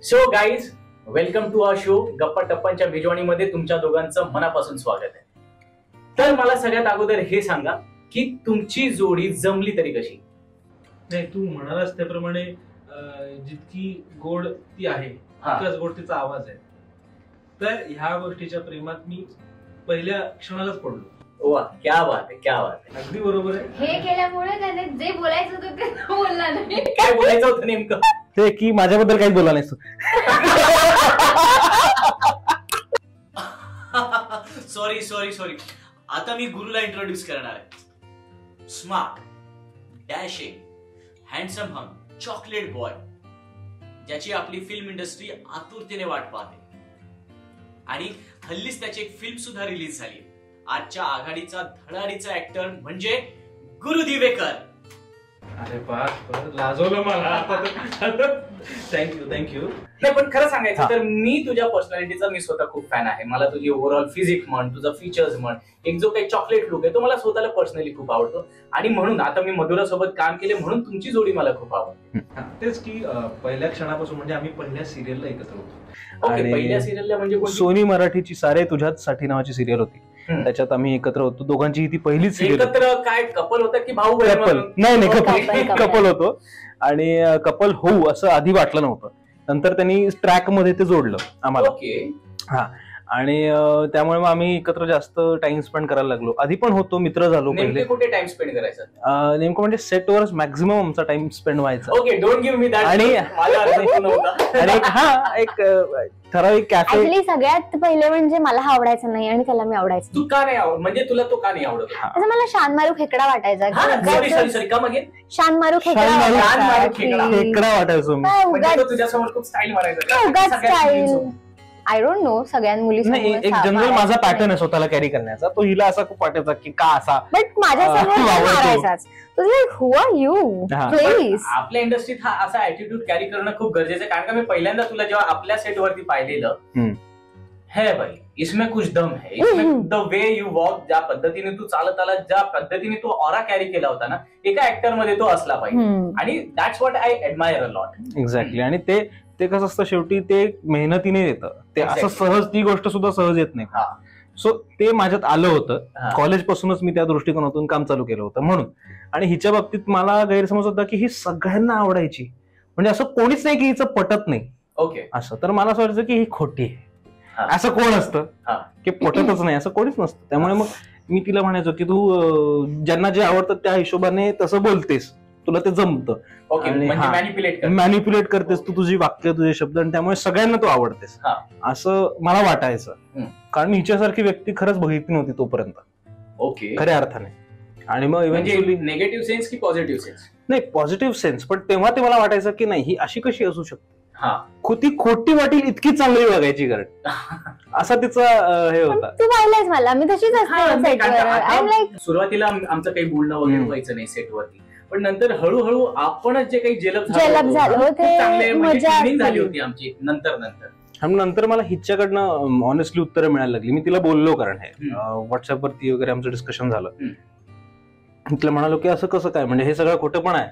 So guys, welcome to our show. गप्पा टप्पांच्या मेजवानीमध्ये तुमच्या दोघांचं मनापासून स्वागत आहे. तर मला सगळ्यात अगोदर हे सांगा की तुमची जोडी जमली तरी कशी? नाही, तू म्हणालास त्याप्रमाणे जितकी गोड ती आहे तितकाच गोड तिचा आवाज आहे. तर ह्या गोष्टीच्या प्रेमात मी पहिल्या क्षणालाच पडलो. वा, क्या बात आहे, क्या बात आहे. अगदी बरोबर आहे. हे केल्यामुळे त्याने जे बोलायचं होतं ते बोलला नाही. काय बोलायचं होतं नेमकं? ते की माझ्याबद्दल काहीच बोला नाही. Sorry sorry sorry. आता मी गुरुला इंट्रोड्यूस करणार आहे. स्मार्ट, डॅशिंग, हँडसम हम, चॉकलेट बॉय, ज्याची आपली फिल्म इंडस्ट्री आतुरतेने वाट पाहते. आणि हल्लीच त्याची एक फिल्म सुद्धा रिलीज झाली. आजच्या आघाडीचा धडाडीचा ऍक्टर म्हणजे गुरु दिवेकर. अरे बास, लाजवलं मला. थँक्यू. नाही, पण खरं सांगायचं तर मी तुझ्या पर्सनॅलिटीचा मी स्वतः खूप फॅन आहे. मला तुझी ओव्हरऑल फिजिक म्हण, तुझा फीचर्स म्हण, एक जो काही चॉकलेट लुक आहे तो मला स्वतःला पर्सनली खूप आवडतो. आणि म्हणून आता मी मधुरा सोबत काम केले म्हणून तुमची जोडी मला खूप आवडते. तेच की पहिल्या क्षणापासून म्हणजे आम्ही पहिल्या सिरियलला एकत्र होतो. ओके, पहिल्या सिरियलला म्हणजे सोनी मराठीची सारे तुझ्यासाठी नावाची सिरियल होती. त्याच्यात आम्ही एकत्र होतो. दोघांची ती पहिलीच सिरियल. एकत्र काय कपल होतं की भाऊ बहीण? कपल नाही, कपल होतो. आणि कपल होऊ असं आधी वाटलं नव्हतं. नंतर त्यांनी ट्रॅक मध्ये ते जोडलं आम्हाला. ओके. हा, आणि त्यामुळे मग आम्ही एकत्र जास्त टाइम स्पेंड करायला लागलो. आधी पण होतो, मित्र झालो. पहिले कुठे टाइम स्पेंड करायचा? नेमकं म्हणजे सेटवर मॅक्झिमम आमचा टाइम स्पेंड व्हायचा. Okay, don't give me that. आणि एक ठराविक कॅफे. ऍक्च्युली सगळ्यात पहिले म्हणजे मला हा आवडायचा नाही आणि त्याला मी आवडायचं. तू का नाही आवड, म्हणजे तुला तो का नाही आवडत? असं मला शान मारू खेकडा वाटायचा. सॉरी का मागे शान मारू खेकडा वाटायचो मी. तुझ्यासमोर खूप स्टाईल मारायचा. Style I don't know. सगळ्या मुली एक जनरल माझा पॅटर्न आहे स्वतःला कॅरी करण्याचा. तो हिला असा खूप वाटायचा की का असा, बट माझ्यासमोर मारायचाच. हु आर यू प्लीज. आपल्या इंडस्ट्रीत हा असा ऍटिट्यूड कॅरी करणं खूप गरजेचं आहे. कारण का मी पहिल्यांदा तुला जेव्हा आपल्या सेट वरती पाहिलेलं, है भाई इसमें कुछ दम है. इसमें द वे यू वॉक, ज्या पद्धतीने तू चालत आला, ज्या पद्धतीने तू ऑरा कॅरी केला होता ना, एका ऍक्टर मध्ये तो असला पाहिजे. आणि that's what I admire a lot. Exactly. आणि ते कसं असतं, शेवटी ते मेहनतीने येतं. ते असं सहज ती गोष्ट सुद्धा सहज येत नाही. सो ते माझ्यात आलं होतं. कॉलेज पासूनच मी त्या दृष्टिकोनातून काम चालू केलं होतं म्हणून. आणि हिच्या बाबतीत मला गैरसमज होता की ही सगळ्यांना आवडायची, म्हणजे असं कोणीच नाही की हिचं पटत नाही. ओके. असं तर मला असं वाटायचं की ही खोटी आहे. असं कोण असतं की पटतच नाही, असं कोणीच नसतं. त्यामुळे मग मी तिला म्हणायचो की तू ज्यांना जे आवडतं त्या हिशोबाने तसं बोलतेस, तुला ते जमतं. मॅनिप्युलेट करतेस तू तुझी वाक्य, तुझे शब्द, आणि त्यामुळे सगळ्यांना तू आवडतेस असं मला वाटायचं. कारण मी हिच्यासारखी व्यक्ती खरंच बघितली नव्हती तोपर्यंत. ओके. खऱ्या अर्थाने. आणि मग इव्हेंच्युअली नेगेटिव्ह सेन्स की पॉझिटिव्ह सेन्स? नाही, पॉझिटिव्ह सेन्स. पण तेव्हा ते मला वाटायचं की नाही, ही अशी कशी असू शकते, ती खोटी वाटेल इतकी चांगली वागायची. कारण असा तिचा हे होता. तू पाहिलंयस मला, मी तशीच असते. सुरुवातीला आमचं काही बोलणं वगैरे व्हायचं नाही सेटवरती, पण नंतर हळूहळू आपणच जे काही जेलप झालो चांगले झाली होती आमची. नंतर मला हिच्याकडनं ऑनेस्टली उत्तरं मिळायला लागली. मी तिला बोललो, कारण हे व्हॉट्सअपवरती वगैरे आमचं डिस्कशन झालं. तिला म्हणालो की असं कसं काय, म्हणजे हे सगळं खोटं पण आहे,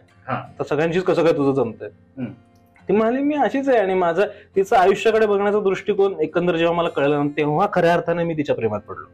तर सगळ्यांचीच कसं काय तुझं जमतंय. ती म्हणाली मी अशीच आहे. आणि माझं तिचं आयुष्याकडे बघण्याचा दृष्टिकोन एकंदर जेव्हा मला कळलं तेव्हा खऱ्या अर्थाने मी तिच्या प्रेमात पडलो.